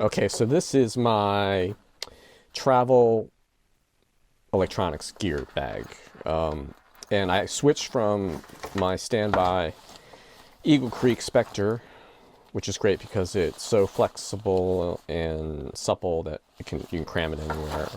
Okay, so this is my travel electronics gear bag. And I switched from my standby Eagle Creek Spectre, which is great because it's so flexible and supple that you can cram it anywhere.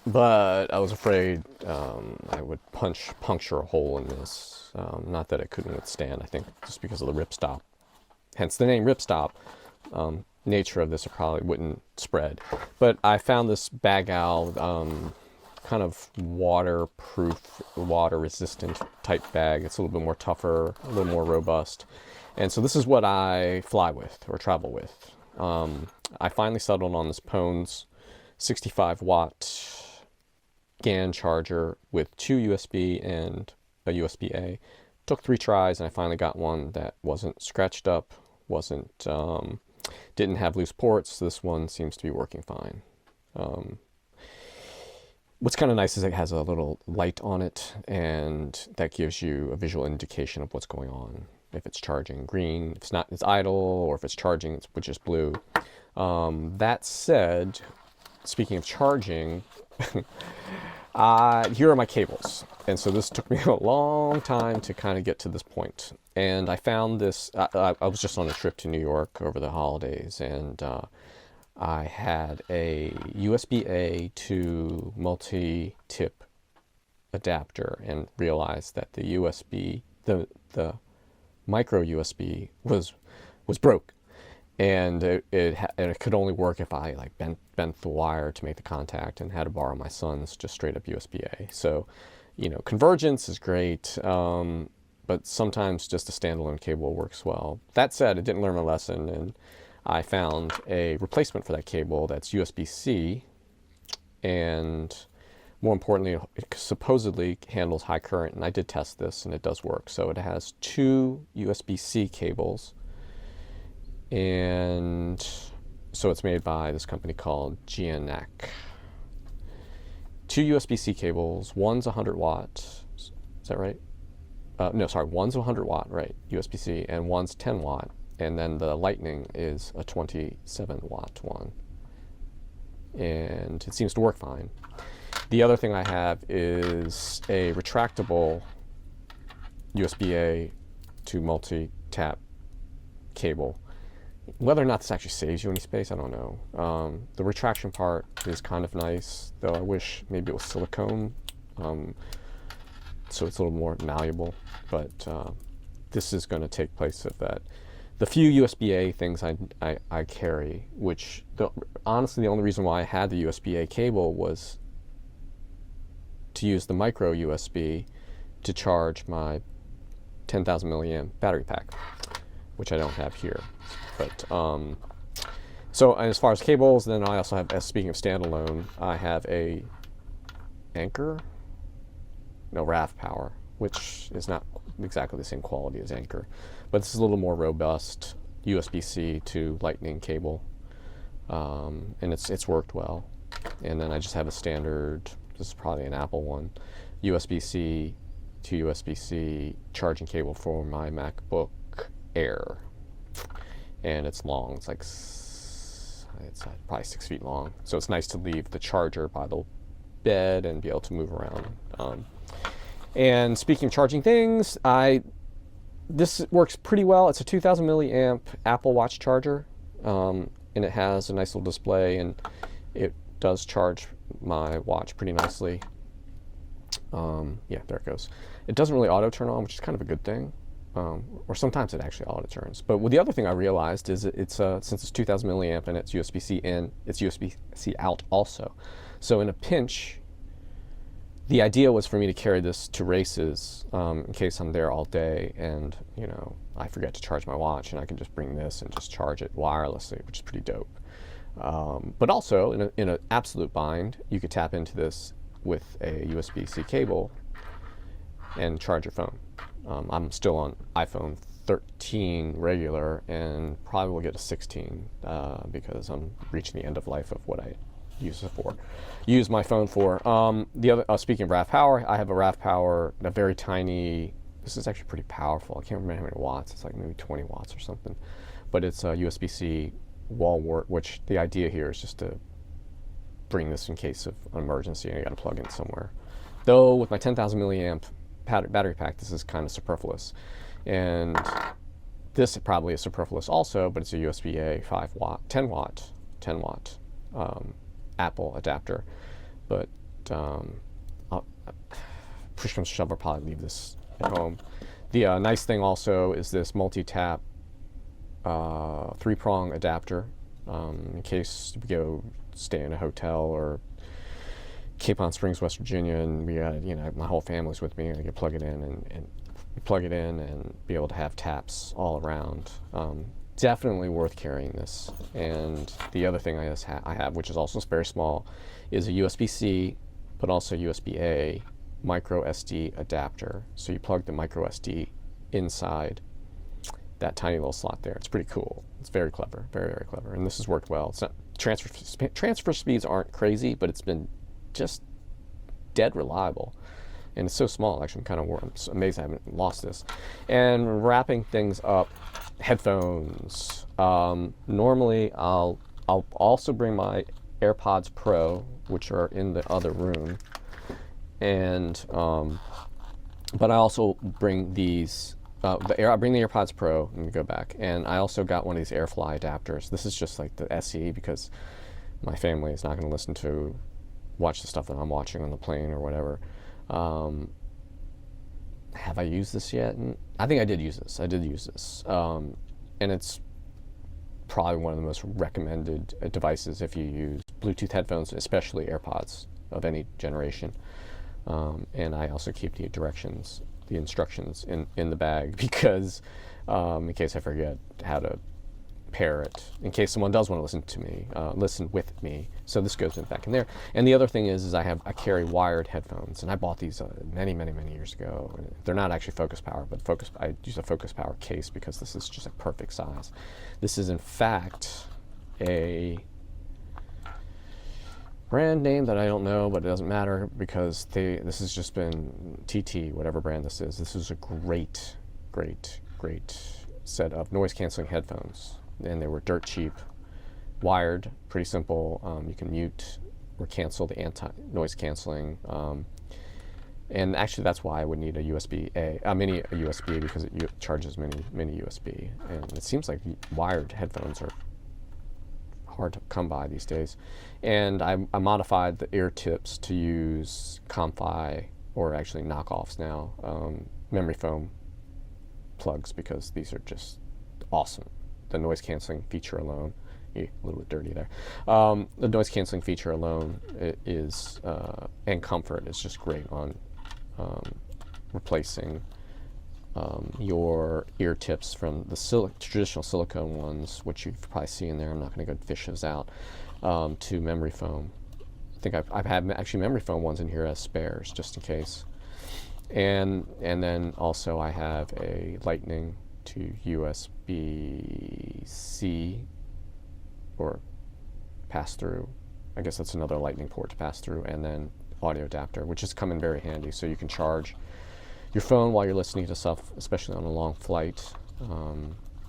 But I was afraid I would puncture a hole in this. Not that it couldn't withstand. I think just because of the ripstop, hence the name ripstop. Nature of this, it probably wouldn't spread. But I found this Bag Owl kind of waterproof, water resistant type bag. It's a little bit more tougher, a little more robust. And so this is what I fly with or travel with. I finally settled on this Pones 65-watt GAN charger with two USB and a USB-A. Took 3 tries and I finally got one that wasn't scratched up, didn't have loose ports. This one seems to be working fine. What's kind of nice is it has a little light on it, and that gives you a visual indication of what's going on. If it's charging green, if it's not, it's idle, or if it's charging, which is blue. That said, speaking of charging, here are my cables. And so this took me a long time to kind of get to this point. And I found this, I was just on a trip to New York over the holidays, and I had a USB-A to multi-tip adapter and realized that the USB, the micro USB was broke. And it could only work if I like bent the wire to make the contact, and had to borrow my son's just straight up USB-A. So, convergence is great, but sometimes just a standalone cable works well. That said, I didn't learn my lesson, and I found a replacement for that cable that's USB-C, and more importantly, it supposedly handles high current, and I did test this, and it does work. So it has 2 USB-C cables, and so it's made by this company called Giannec. 2 USB-C cables, one's 100 watt, is that right? No, sorry, one's 100 watt, right, USB-C, and one's 10 watt, and then the Lightning is a 27 watt one, and it seems to work fine. The other thing I have is a retractable USB-A to multi-tap cable. Whether or not this actually saves you any space, I don't know. The retraction part is kind of nice, though I wish maybe it was silicone, so it's a little more malleable. But this is going to take place of that. The few USB-A things I carry, which honestly the only reason why I had the USB-A cable was to use the micro USB to charge my 10,000 milliamp battery pack, which I don't have here. But so as far as cables, then I also have, speaking of standalone, I have a RAV Power, which is not exactly the same quality as Anker, but this is a little more robust USB-C to Lightning cable, and it's worked well. And then I just have a standard, this is probably an Apple one, USB-C to USB-C charging cable for my MacBook Air. And it's long, it's like, it's probably 6 feet long. So it's nice to leave the charger by the bed and be able to move around. And speaking of charging things, this works pretty well. It's a 2000 milliamp Apple Watch charger, and it has a nice little display, and it does charge my watch pretty nicely. Yeah, there it goes. It doesn't really auto turn on, which is kind of a good thing. Or sometimes it actually auto turns. But the other thing I realized is it's since it's 2000 milliamp and it's USB-C in, it's USB-C out also. So in a pinch, the idea was for me to carry this to races in case I'm there all day and I forget to charge my watch, and I can just bring this and just charge it wirelessly, which is pretty dope. But also in an absolute bind, you could tap into this with a USB-C cable and charge your phone. I'm still on iPhone 13 regular and probably will get a 16 because I'm reaching the end of life of what I use my phone for. The other, speaking of RAV Power, I have a RAV Power, a very tiny. This is actually pretty powerful. I can't remember how many watts. It's like maybe 20 watts or something. but it's a USB-C wall wart, which the idea here is just to bring this in case of an emergency and I got to plug in somewhere. Though with my 10,000 milliamp battery pack, this is kind of superfluous. And this probably is superfluous also, but it's a USB-A 10 watt Apple adapter. But push comes to shove, I'll probably leave this at home. The nice thing also is this multi-tap 3-prong adapter in case we go stay in a hotel or Capon Springs, West Virginia, and we got, my whole family's with me, and I can plug it in and be able to have taps all around. Definitely worth carrying this. And the other thing I have, which is also very small, is a USB-C, but also USB-A micro SD adapter. So you plug the micro SD inside that tiny little slot there. It's pretty cool. It's very clever, very, very clever. And this has worked well. It's not transfer speeds aren't crazy, but it's been just dead reliable. And it's so small, actually. I'm amazed I haven't lost this. And wrapping things up, headphones. Normally, I'll also bring my AirPods Pro, which are in the other room. And but I also bring these. I bring the AirPods Pro. Let me go back. And I also got one of these AirFly adapters. This is just like the SE because my family is not going to watch the stuff that I'm watching on the plane or whatever. Have I used this yet? I think I did use this. And it's probably one of the most recommended devices if you use Bluetooth headphones, especially AirPods of any generation. And I also keep the instructions in the bag because in case I forget how to pair it, in case someone does want to listen with me. So this goes back in there. And the other thing is I carry wired headphones, and I bought these many years ago. They're not actually Focus Power, but I use a Focus Power case because this is just a perfect size. This is in fact a brand name that I don't know, but it doesn't matter because this has just been TT, whatever brand this is. This is a great set of noise canceling headphones. And they were dirt cheap, wired, pretty simple. You can mute or cancel the anti-noise canceling. And actually, that's why I would need a mini USB because it charges mini USB. And it seems like wired headphones are hard to come by these days. And I modified the ear tips to use Comfi, or actually knockoffs now, memory foam plugs, because these are just awesome. The noise canceling feature alone, a little bit dirty there. The noise canceling feature alone is, and comfort is just great on replacing your ear tips from the traditional silicone ones, which you've probably seen in there. I'm not going to go fish those out, to memory foam. I think I've had actually memory foam ones in here as spares, just in case. And then also I have a Lightning to USB-C or pass through. I guess that's another Lightning port to pass through, and then audio adapter, which has come in very handy. So you can charge your phone while you're listening to stuff, especially on a long flight.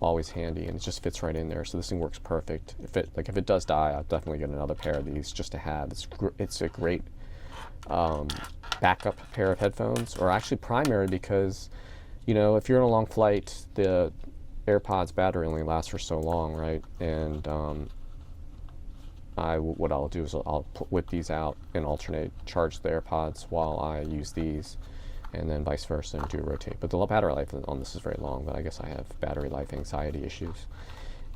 Always handy, and it just fits right in there. So this thing works perfect. If it does die, I'll definitely get another pair of these just to have. It's a great backup pair of headphones, or actually primary, because if you're on a long flight, the AirPods battery only lasts for so long, right? And what I'll do is I'll whip these out and alternate, charge the AirPods while I use these, and then vice versa, and do a rotate. But the battery life on this is very long, but I guess I have battery life anxiety issues.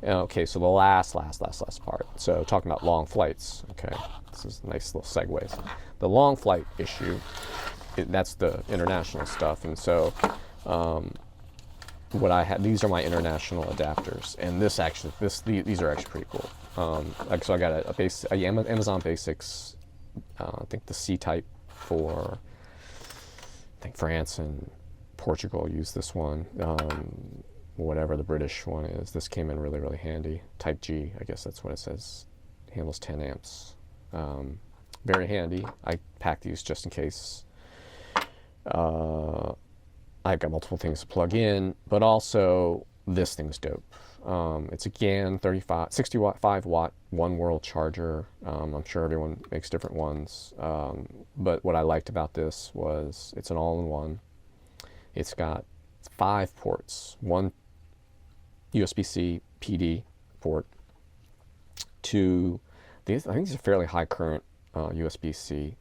Okay, so the last part. So talking about long flights, okay, this is a nice little segues. The long flight issue, that's the international stuff, and so what I had, these are my international adapters, and these are actually pretty cool. So I got a Amazon Basics, I think the C-type for, I think France and Portugal use this one. Whatever the British one is, this came in really handy. Type G, I guess that's what it says. Handles 10 amps. Very handy. I pack these just in case. I've got multiple things to plug in, but also this thing's dope. It's a GAN 65 watt one world charger. I'm sure everyone makes different ones. But what I liked about this was it's an all-in-one. It's got 5 ports, one USB-C PD port, two, I think these are fairly high current USB-C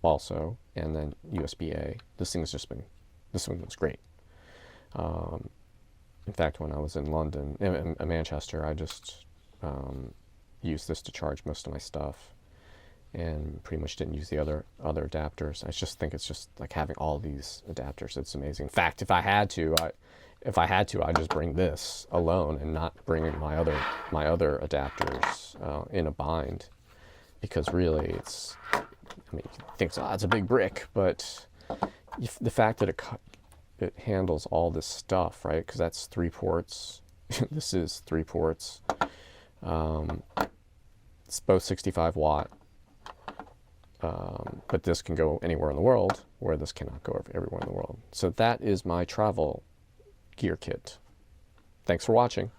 also, and then USB-A. This one was great. In fact, when I was in London, in Manchester, I just used this to charge most of my stuff, and pretty much didn't use the other adapters. I just think it's just like having all these adapters. It's amazing. In fact, if I had to, I'd just bring this alone and not bring in my other adapters in a bind, because really, it's. I mean, you think it's a big brick, but the fact that it handles all this stuff, right? Because that's 3 ports. This is 3 ports. It's both 65 watt, but this can go anywhere in the world, where this cannot go everywhere in the world. So that is my travel gear kit. Thanks for watching.